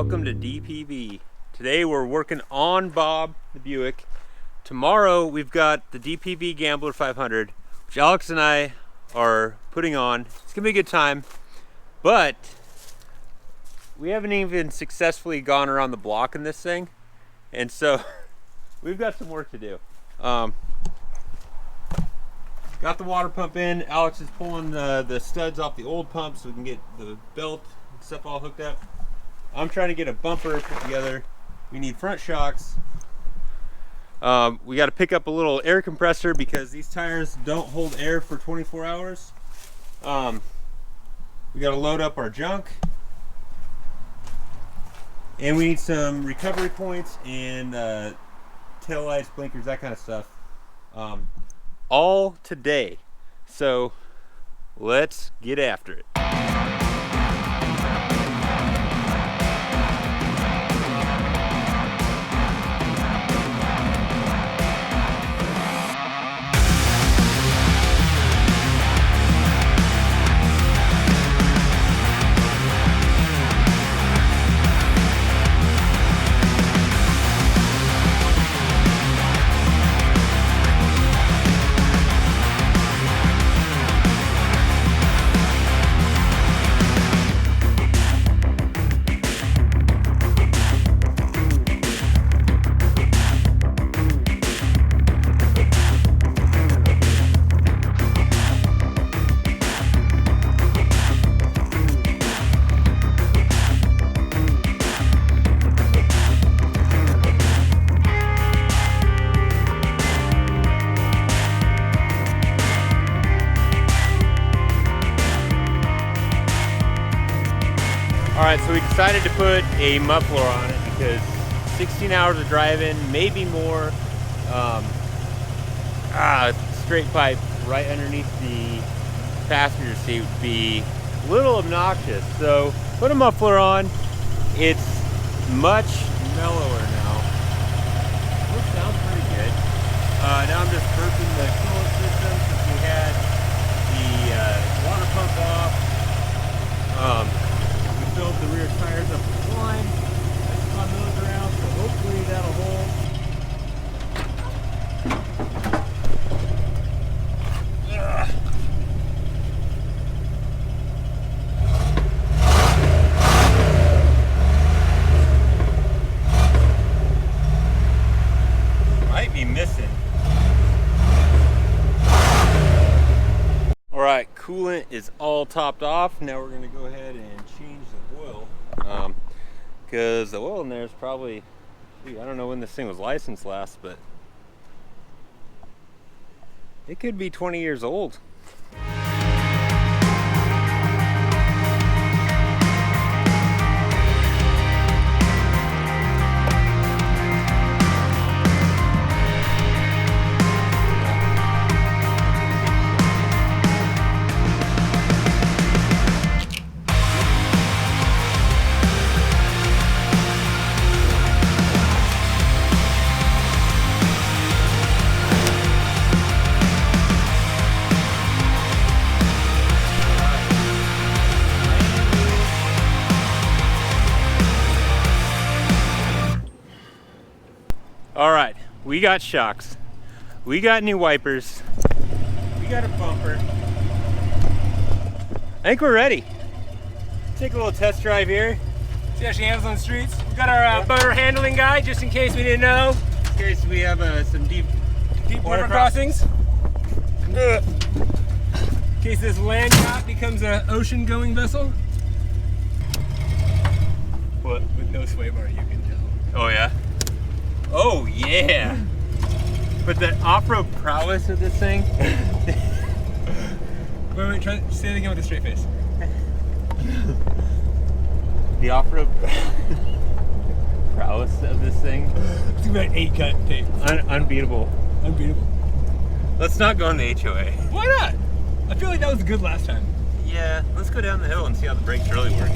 welcome to DPV. Today we're working on Bob the Buick. Tomorrow we've got the DPV Gambler 500, which Alex and I are putting on. It's gonna be a good time, but we haven't even successfully gone around the block in this thing, and so we've got some work to do. Got the water pump in. Alex is pulling the studs off the old pump so we can get the belt and stuff all hooked up. I'm trying to get a bumper put together. We need front shocks. We got to pick up a little air compressor because these tires don't hold air for 24 hours. We got to load up our junk. And we need some recovery points and tail lights, blinkers, that kind of stuff. All today. So let's get after it. Alright, so we decided to put a muffler on it because 16 hours of driving, maybe more. Straight pipe right underneath the passenger seat would be a little obnoxious. So put a muffler on. It's much mellower now. It sounds pretty good. Now I'm just burping the coolant system since we had the water pump off. Filled the rear tires up with slime. I spun those around, so hopefully that'll hold. Might be missing. Alright, coolant is all topped off. Now we're going to go ahead and change the oil. Because the oil in there is probably, I don't know when this thing was licensed last, but it could be 20 years old. Alright, we got shocks, we got new wipers, we got a bumper. I think we're ready. Take a little test drive here. See how she handles on the streets. We got our motor handling guy, just in case we didn't know. In case we have some deep water crossings. In case this land yacht becomes an ocean going vessel. What? With no sway bar, you can tell. Oh yeah? Oh yeah! But the off-road prowess of this thing. Wait, try say it again with a straight face. The off-road prowess of this thing. It's gonna be like 8 cut tape. Unbeatable. Unbeatable. Let's not go on the HOA. Why not? I feel like that was good last time. Yeah, let's go down the hill and see how the brakes really work.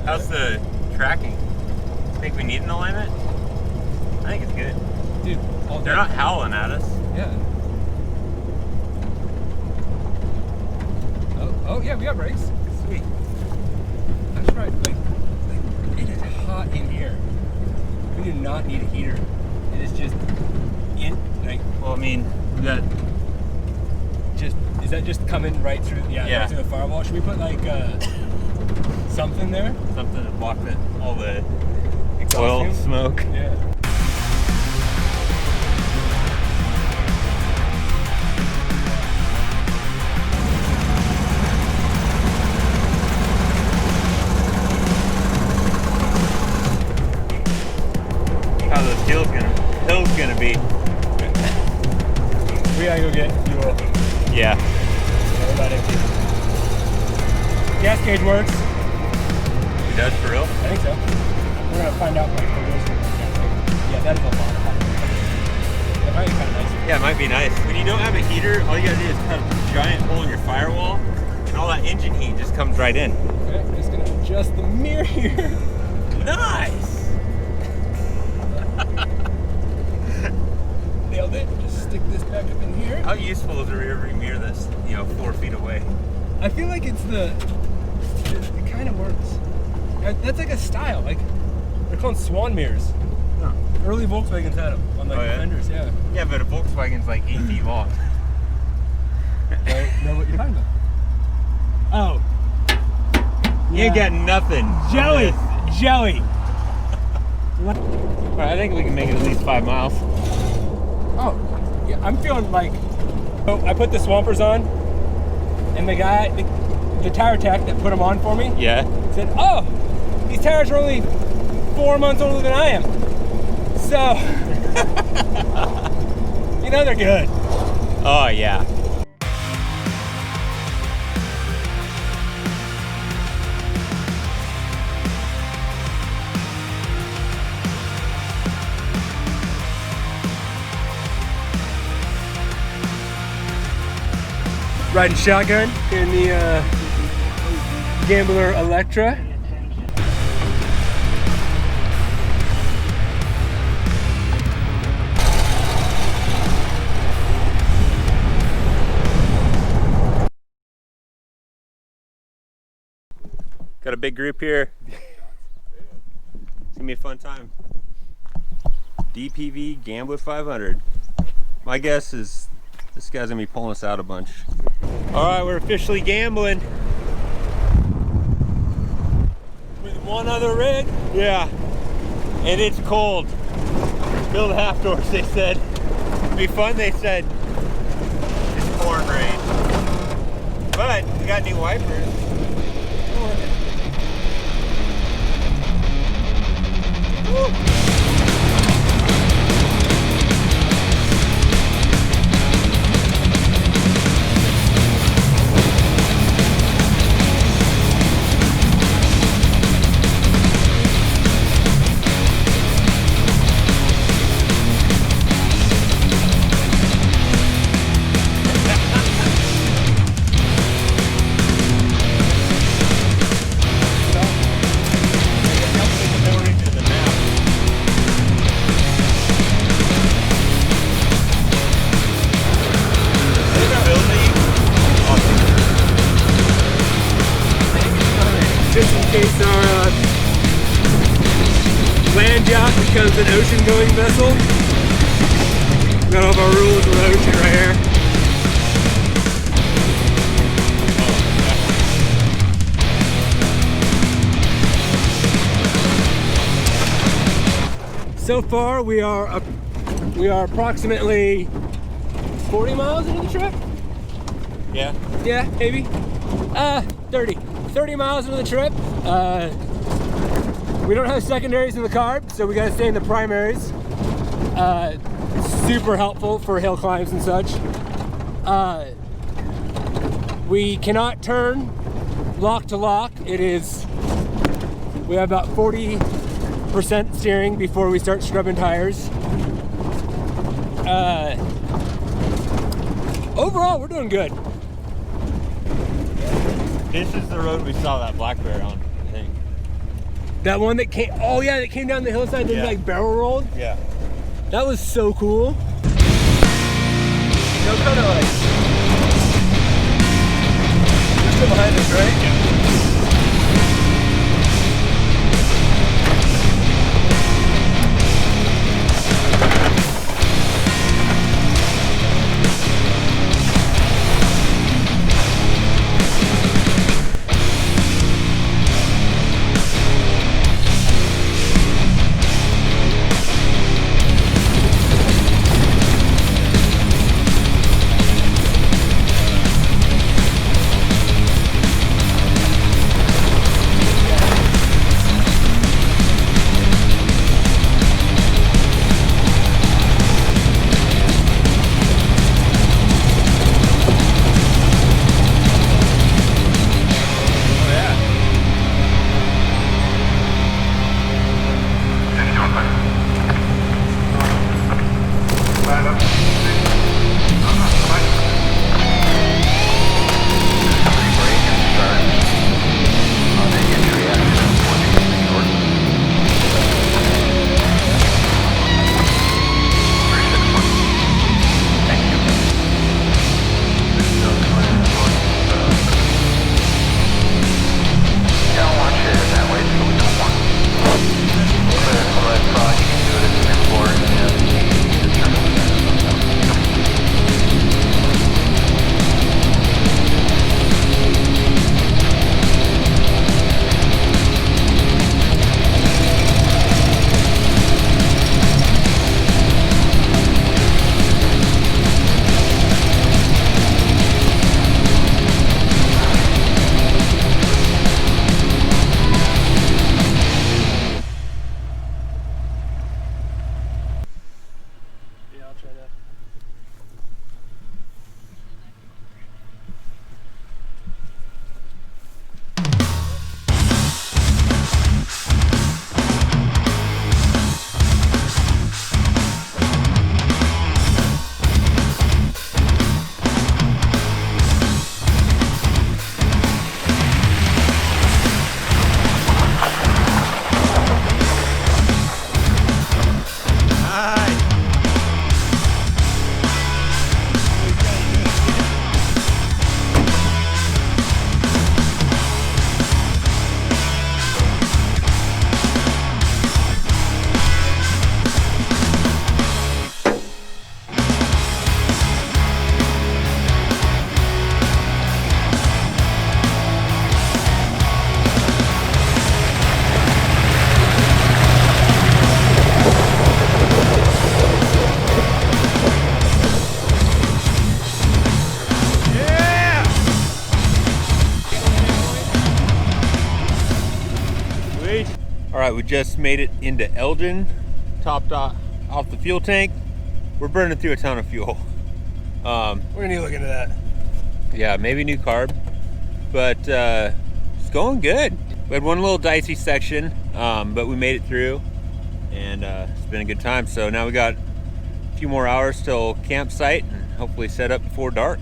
How's the tracking? Think we need an alignment? I think it's good. Dude, they're not howling at us. Yeah. Oh yeah, we got brakes. Sweet. not need a heater. It is just in, like. Well, I mean, we got. Is that just coming right through? Yeah. Right through the firewall. Should we put like something there? Something to block all the Exhaust oil fumes? smoke. Yeah. How those hills gonna be? We gotta go get fuel. Yeah. What about it? Gas gauge works. It does for real? I think so. We're gonna find out like the wheels for the gas gauge. Yeah, that is a lot of hot. That might be kind of nice. Yeah, it might be nice. When you don't have a heater, all you gotta do is cut a giant hole in your firewall, and all that engine heat just comes right in. Okay, I'm just gonna adjust the mirror here. Nice. Nailed it. Just stick this back up in here. How useful is a rear view mirror that's 4 feet away? I feel like it kind of works. That's like a style. Like they're called swan mirrors. Huh. Early Volkswagens had them on like fenders. Yeah. Yeah, but a Volkswagen's like 8 feet long. Right? Know what you're talking about? Oh. You ain't got nothing. Joey. All right, I think we can make it at least 5 miles. Oh, yeah, I'm feeling like. So I put the Swampers on, and the guy, the tire tech that put them on for me, Yeah. said, "Oh, these tires are only 4 months older than I am, so you know they're good." Oh yeah. Riding shotgun in the Gambler Electra. Got a big group here. It's gonna be a fun time. DPV Gambler 500. My guess is this guy's gonna be pulling us out a bunch. All right, we're officially gambling. With one other rig. Yeah, and it's cold. Build half doors, they said. It'd be fun, they said. It's pouring rain. But we got new wipers. Woo. Just in case our land yacht becomes an ocean-going vessel. We got all of our rules of the ocean right here. So far, we are approximately 40 miles into the trip. Yeah. Yeah, maybe. 30 miles into the trip. We don't have secondaries in the carb, so we gotta stay in the primaries. Super helpful for hill climbs and such. We cannot turn lock to lock. We have about 40% steering before we start scrubbing tires. Overall, we're doing good. This is the road we saw that black bear on, I think. That one that came, oh yeah, that came down the hillside and like barrel rolled. Yeah. That was so cool. You know, kind of like, Just go behind us, right? yeah. Sweet. All right, we just made it into Elgin, topped off the fuel tank. We're burning through a ton of fuel. We're gonna need to look into that. Yeah, maybe new carb, but it's going good. We had one little dicey section, but we made it through, and it's been a good time. So now we got a few more hours till campsite, and hopefully set up before dark.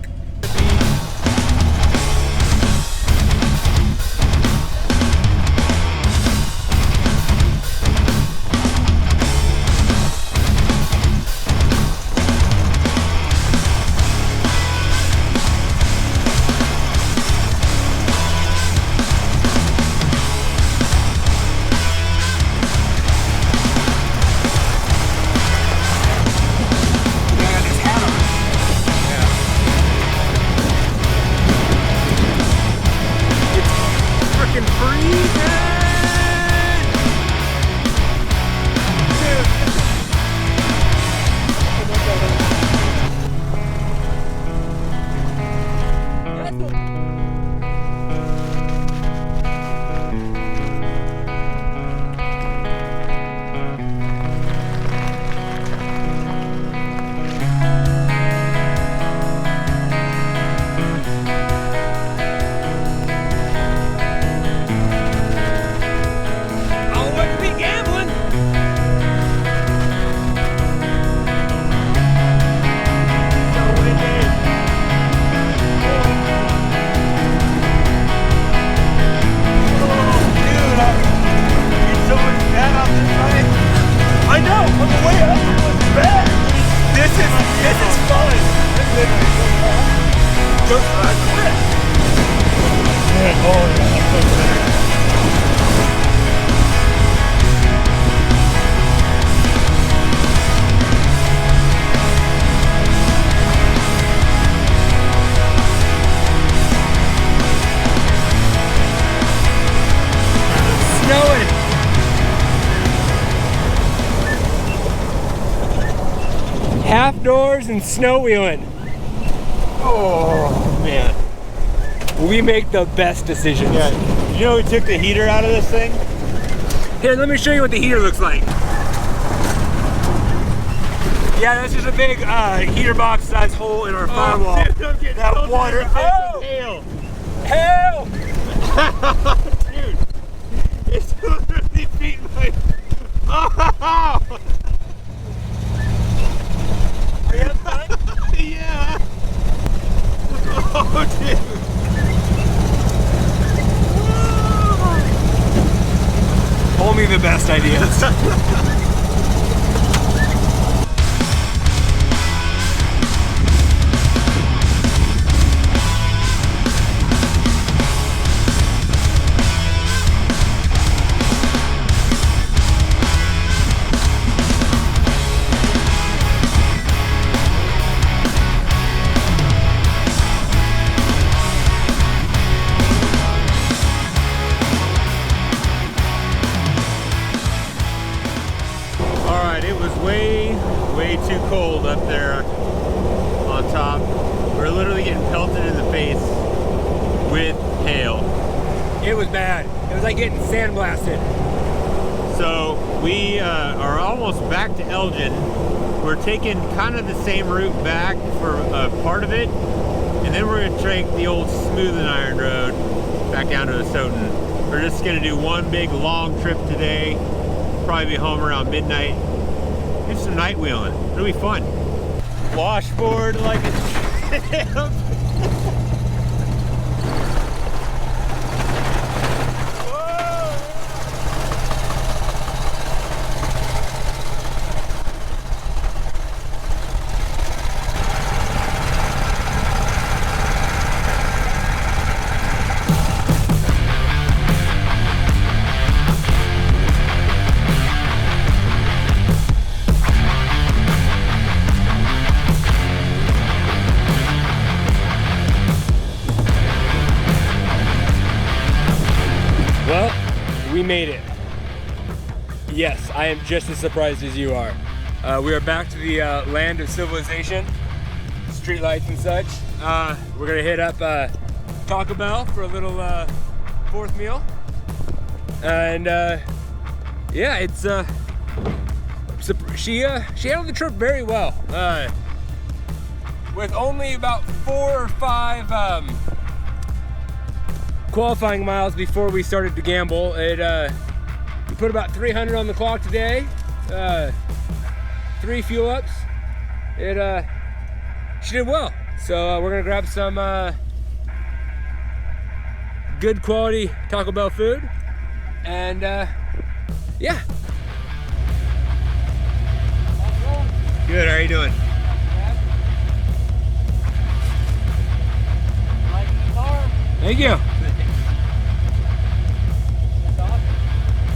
Half doors and snow wheeling. Oh man, we make the best decisions. Yeah, you know we took the heater out of this thing? Here, let me show you what the heater looks like. Yeah, that's just a big heater box size hole in our firewall. Dude, that water. Oh! Hail! Hail! Dude, it's literally beating my. Oh! Are you having fun? Yeah. Oh, dude. Only the best ideas. Way too cold up there on top. We're literally getting pelted in the face with hail. It was bad. It was like getting sandblasted. So we are almost back to Elgin. We're taking kind of the same route back for a part of it, and then we're gonna take the old smooth and iron road back down to Asotin. We're just gonna do one big long trip today. Probably be home around midnight. Do some night wheeling. It'll be fun. Washboard like a champ. We made it. Yes, I am just as surprised as you are. We are back to the land of civilization, street lights and such. We're gonna hit up Taco Bell for a little fourth meal. And yeah, it's she handled the trip very well. With only about 4 or 5 qualifying miles before we started to gamble, we put about 300 on the clock today. 3 fuel ups. She did well. So we're gonna grab some good quality Taco Bell food, and yeah. Good, how are you doing? Thank you.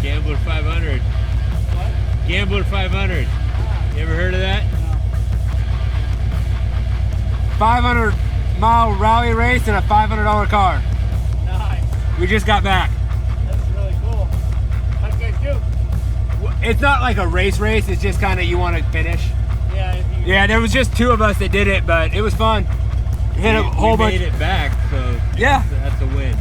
Gambler 500. What? Gambler 500. You ever heard of that? 500-mile rally race and a $500 car. Nice. We just got back. That's really cool. How'd you guys do? It's not like a race, it's just kind of you want to finish. Yeah. Yeah, there was just 2 of us that did it, but it was fun. Hit a whole bunch. Made it back, so Yeah. that's a win.